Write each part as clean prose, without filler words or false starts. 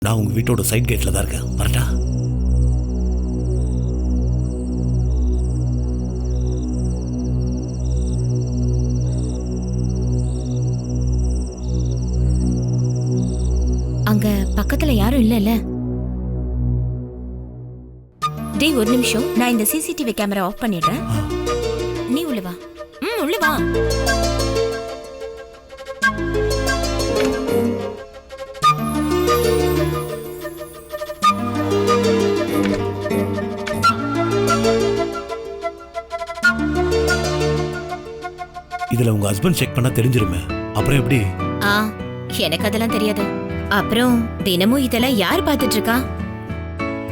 நான் உங்க வீட்டோட சைட் கேட்ல தான் இருக்கேன். வரட்டா? அங்க பக்கத்துல யாரும் இல்ல. டேய் ஒரு நிமிஷம், நான் இந்த சிசிடிவி கேமரா ஆஃப் பண்ணிடுறேன். நீ உள்ள வா. உள்ள வா. இதுல உங்க ஹஸ்பண்ட் செக் பண்ணா தெரிஞ்சிருமே, அப்புறம் எப்படி? எனக்கு அதெல்லாம் தெரியாது. அப்புறம் தினமும் இதெல்லாம் யார் பார்த்துட்டு இருக்கா?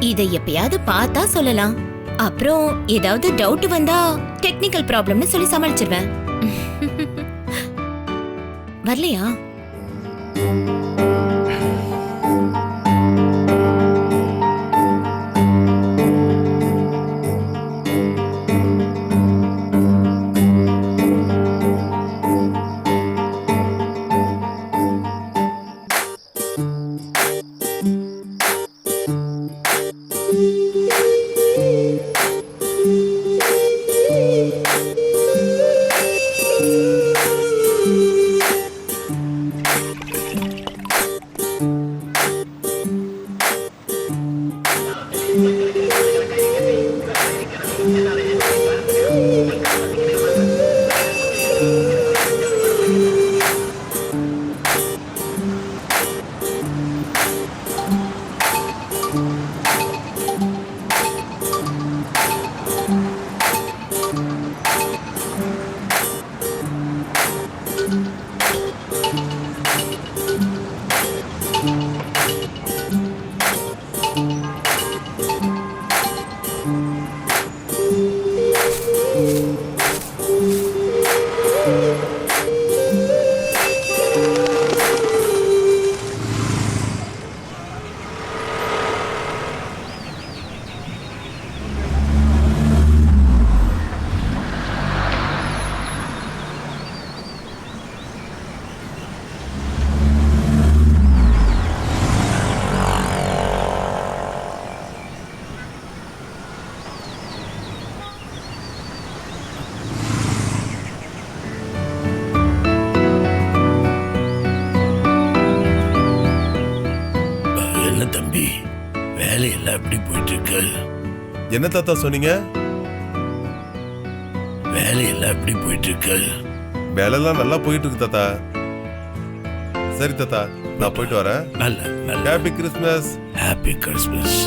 இதை எப்பயாவது பார்த்தா சொல்லலாம். அப்புறம் ஏதாவது டவுட் வந்தா டெக்னிக்கல் ப்ராப்ளம்னு சொல்லி சமாளிச்சிருவேன். வரலையா? வேலையெல்லாம் எப்படி போயிட்டு இருக்கு? என்ன தாத்தா சொன்னீங்க? வேலையெல்லாம் எப்படி போயிட்டு இருக்கு? வேலையெல்லாம் நல்லா போயிட்டு இருக்கு தாத்தா. சரி தாத்தா, நான் போயிட்டு வரேன். நல்ல ஹாப்பி கிறிஸ்மஸ். Happy Christmas.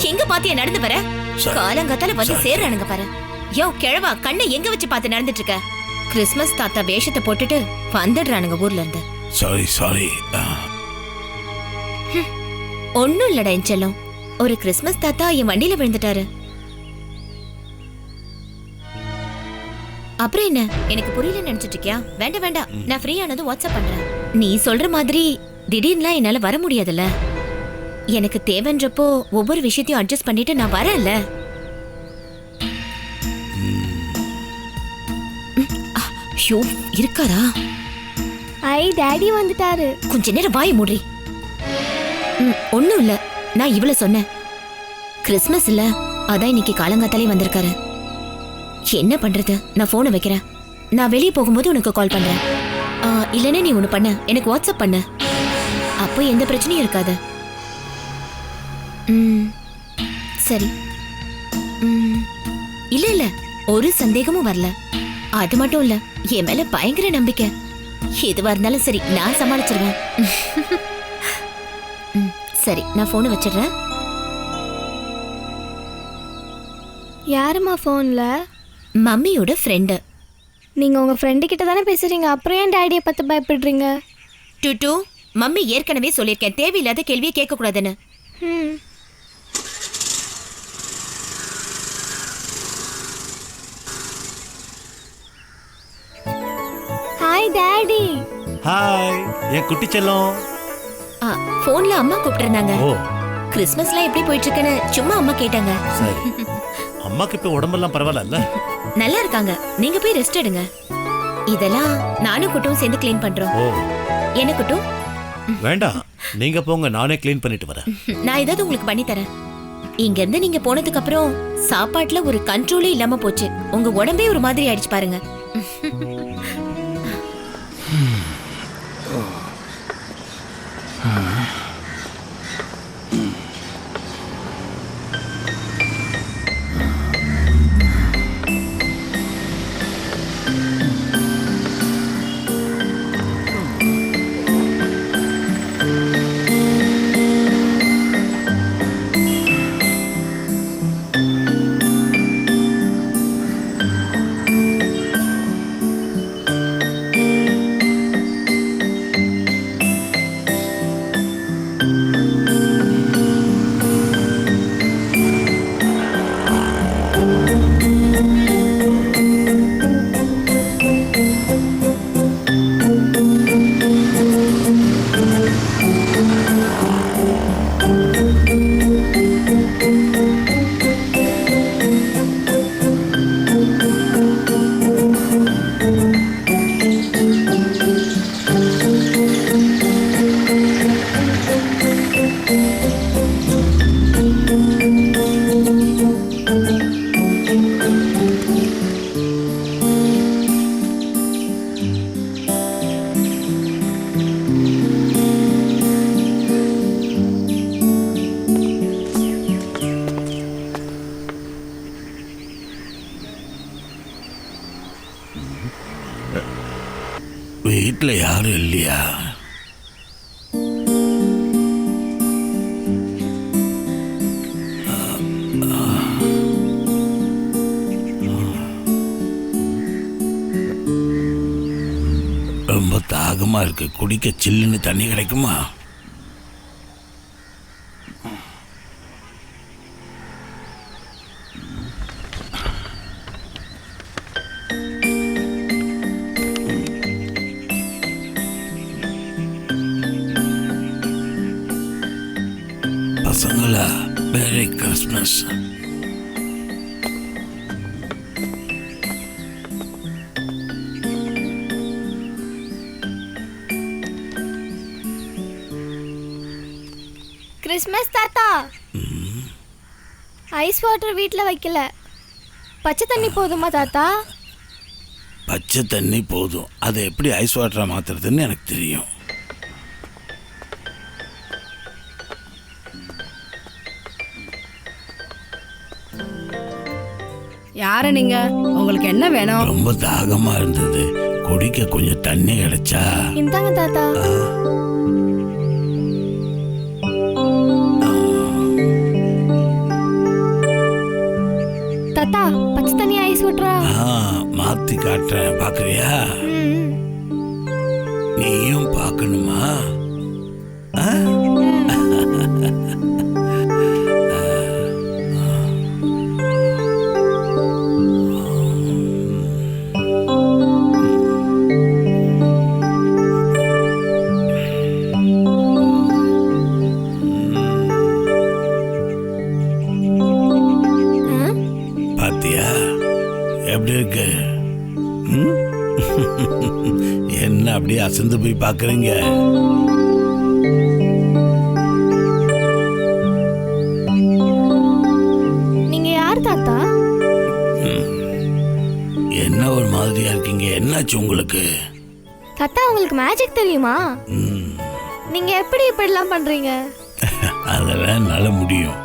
எங்க பாத்தியா நடந்து வர? காலங்காத்தால வந்து சேர்றானுங்க பாரு. யோ கிழவா, கண்ணை எங்க வச்சு பார்த்து நடந்துட்டு இருக்க? கிறிஸ்மஸ் தாத்தா வேஷத்தை போட்டுட்டு வந்துடுறானுங்க ஊர்ல இருந்து. சாரி. ஒண்ணும் இல்லடா என் செல்லம். ஒரு கிறிஸ்மஸ் தாத்தா என் வண்டியில விழுந்துட்டாரு. அப்புறம் என்ன, எனக்கு புரியல நினைச்சிட்டு இருக்கியா? வேண்டாம், நான் ஃப்ரீ ஆனது வாட்ஸ்அப் பண்றேன். நீ சொல்ற மாதிரி திடீர்னுலாம் என்னால வர முடியாதுல்ல. எனக்கு தேவைன்றப்போ ஒவ்வொரு விஷயத்தையும் அட்ஜஸ்ட் பண்ணிட்டு நான் வரேன்ல. ஐயோ இருக்காரா? டாடி வந்துட்டாரு. கொஞ்ச நேரம் வாய் மூடி. ஒண்ணும் இல்ல, நான் இவ்வளவு சொன்னேன். கிறிஸ்மஸ் இல்ல, அதான் இன்னைக்கு காலங்காத்தாலே வந்திருக்காரு. என்ன பண்றது? நான் போனை வைக்கிறேன். நான் வெளியே போகும்போது உனக்கு கால் பண்றேன். இல்லைன்னா நீ ஒண்ணு பண்ண, எனக்கு வாட்ஸ்அப் பண்ண. அப்போ எந்த பிரச்சனையும் இருக்காது. சரி. இல்ல ஒரு சந்தேகமும் வரல. அது மட்டும் இல்ல, என் மேல பயங்கர நம்பிக்கை. எதுவா இருந்தாலும் சரி, நான் சமாளிச்சிருவேன். சரி நான் போனை வச்சிடுறேன். யாரும்மா ஃபோன்ல? மம்மியோட ஃப்ரெண்டு. நீங்க உங்க ஃப்ரெண்டு கிட்ட தானே பேசுறீங்க, அப்புறம் ஏன் டாடியை பார்த்து பயப்படுறீங்க? டுட்டு, மம்மி ஏற்கனவே சொல்லியிருக்கேன் தேவையில்லாத கேள்வியை கேட்க கூடாதுன்னு. ம். Hi daddy. ஹாய் என் குட்டி செல்லம். போன்ல அம்மா கூப்பிட்டுருந்தாங்க. ஓ கிறிஸ்மஸ்லாம் எப்படி போயிட்டு இருக்குன்னு சும்மா அம்மா கேட்டாங்க. சரி. அம்மாக்கு இப்ப உடம்பெல்லாம் பரவாயில்ல? நல்லா இருக்காங்க. நீங்க போய் ரெஸ்ட் எடுங்க. இதெல்லாம் நானும் குட்டும் சேர்ந்து க்ளீன் பண்றோம். ஓ என்ன குட்டு? வேண்டாம், நீங்க போங்க, நானே க்ளீன் பண்ணிட்டு வரேன். நான் ஏதாவது உங்களுக்கு பண்ணி தரேன். இங்க இருந்து நீங்க போனதுக்கு அப்புறம் சாப்பாட்டுல ஒரு கண்ட்ரோலே இல்லாம போச்சு. உங்க உடம்பே ஒரு மாதிரி ஆயிடுச்சு பாருங்க. வீட்டில் யாரும் இல்லையா? ரொம்ப தாகமா இருக்கு, குடிக்க சில்லுன்னு தண்ணி கிடைக்குமா? பசங்களா, மேரி கிறிஸ்மஸ். கிறிஸ்மஸ் தாத்தா. ஐஸ் வாட்டர் வீட்டில் வைக்கல, பச்சை தண்ணி போதுமா தாத்தா? பச்சை தண்ணி போதும், அதை எப்படி ஐஸ் வாட்டரா மாத்துறதுன்னு எனக்கு தெரியும். யார நீங்க? உங்களுக்கு என்ன வேணும்? ரொம்ப தாகமா இருந்தது, குடிக்க கொஞ்சம் தண்ணி கிடைச்சா? இந்தாங்க தாத்தா. தாத்தா, பச்சை தண்ணி ஐஸ் விட்றா. மாத்தி காட்டுறேன், பாக்குறியா? நீயும் பார்க்கணுமா? பாத்தியா எப்படி இருக்கு? என்ன அப்படியே அசந்து போய் பாக்குறீங்க? நீங்க யார் தாத்தா? என்ன ஒரு மாதிரியா இருக்கீங்க, என்னாச்சு உங்களுக்கு? தாத்தா, உங்களுக்கு மேஜிக் தெரியுமா? நீங்க எப்படி இப்படிலாம் பண்றீங்க? அதெல்லாம் என்னால முடியும்.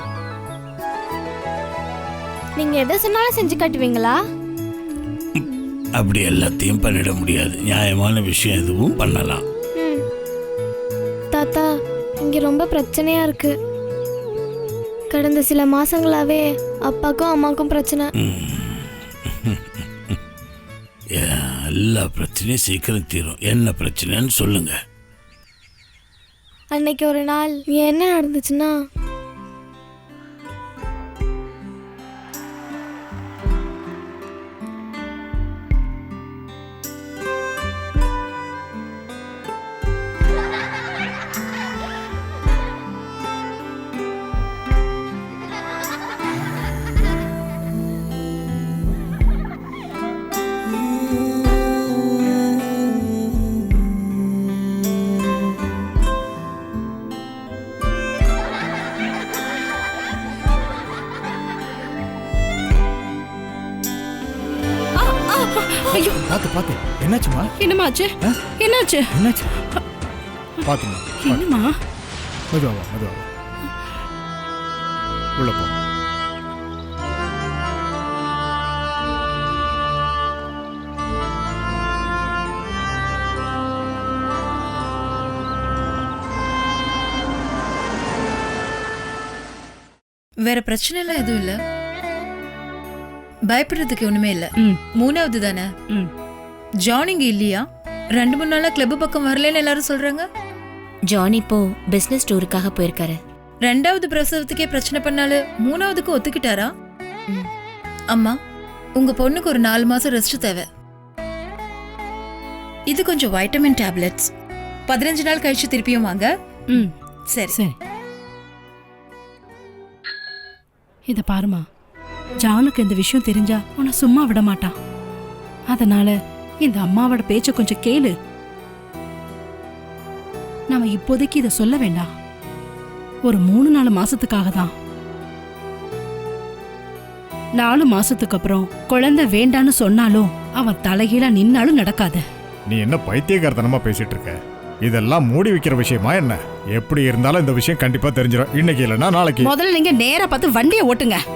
நீங்க எதை சொன்னாலும் செஞ்சு காட்டுவீங்களா? அப்படி எல்லாத்தையும் பண்ணிட முடியாது, நியாயமான விஷயம் எதுவும் பண்ணலாம். தாத்தா, இங்கே ரொம்ப பிரச்சனையாக இருக்கு. கடந்த சில மாசங்களாவே அப்பாக்கும் அம்மாக்கும் பிரச்சனை. எல்லா பிரச்சனையும் சீக்கிரம் தீரும். என்ன பிரச்சனைன்னு சொல்லுங்க. அன்னைக்கு ஒரு நாள் என்ன நடந்துச்சுன்னா, ஐயோ பாத்து பாத்து என்னாச்சுமா? என்னமாச்சு? என்னாச்சு? என்னாச்சு? பாத்துமா என்னம்மா? மெதுவா மெதுவா உள்ள போ. வேற பிரச்சனை எல்லாம் எதுவும் இல்ல, பயப்படுறதுக்கு ஒண்ணுமே இல்ல. ம். 3வது தானே. ம். ஜான் இங்க இல்லையா? 2-3 நாளா கிளப் பக்கம் வரலன்னு எல்லாரும் சொல்றாங்க. ஜான் இப்போ பிசினஸ் டூருக்காக போயிருக்காரு. 2வது பிரசவத்துக்கே பிரச்சனை பண்ணாலும் 3வதுக்கு ஒத்துக்கிட்டாரா? ம். அம்மா, உங்க பொண்ணுக்கு ஒரு 4 மாசம் ரெஸ்ட் தேவை. இது கொஞ்சம் வைட்டமின் டேப்லெட்ஸ். 15 நாள் கழிச்சு திருப்பியும் வாங்க. ம். சரி. சரி. இத பாருமா, ஜானுக்கு இந்த விஷயம் தெரிஞ்சா உன்னை சும்மா விட மாட்டான். அதனால இந்த அம்மாவோட பேச்ச கொஞ்சம் கேளு. நாம இப்போதைக்கு இத சொல்ல வேண்டாம். ஒரு 3-4 மாசத்துக்காக தான். 4 மாசத்துக்கு அப்புறம் குழந்தை வேண்டான்னு சொன்னாலும் அவன் தலைகீழா நின்னாலும் நடக்காது. நீ என்ன பைத்தியக்காரத்தனமா பேசிட்டு இருக்க? இதெல்லாம் மூடி வைக்கிற விஷயமா என்ன? எப்படி இருந்தாலும் இந்த விஷயம் கண்டிப்பா தெரிஞ்சிடும். இன்னைக்கு இல்லைன்னா நாளைக்கு. முதல்ல நீங்க நேரா பார்த்து வண்டியை ஓட்டுங்க.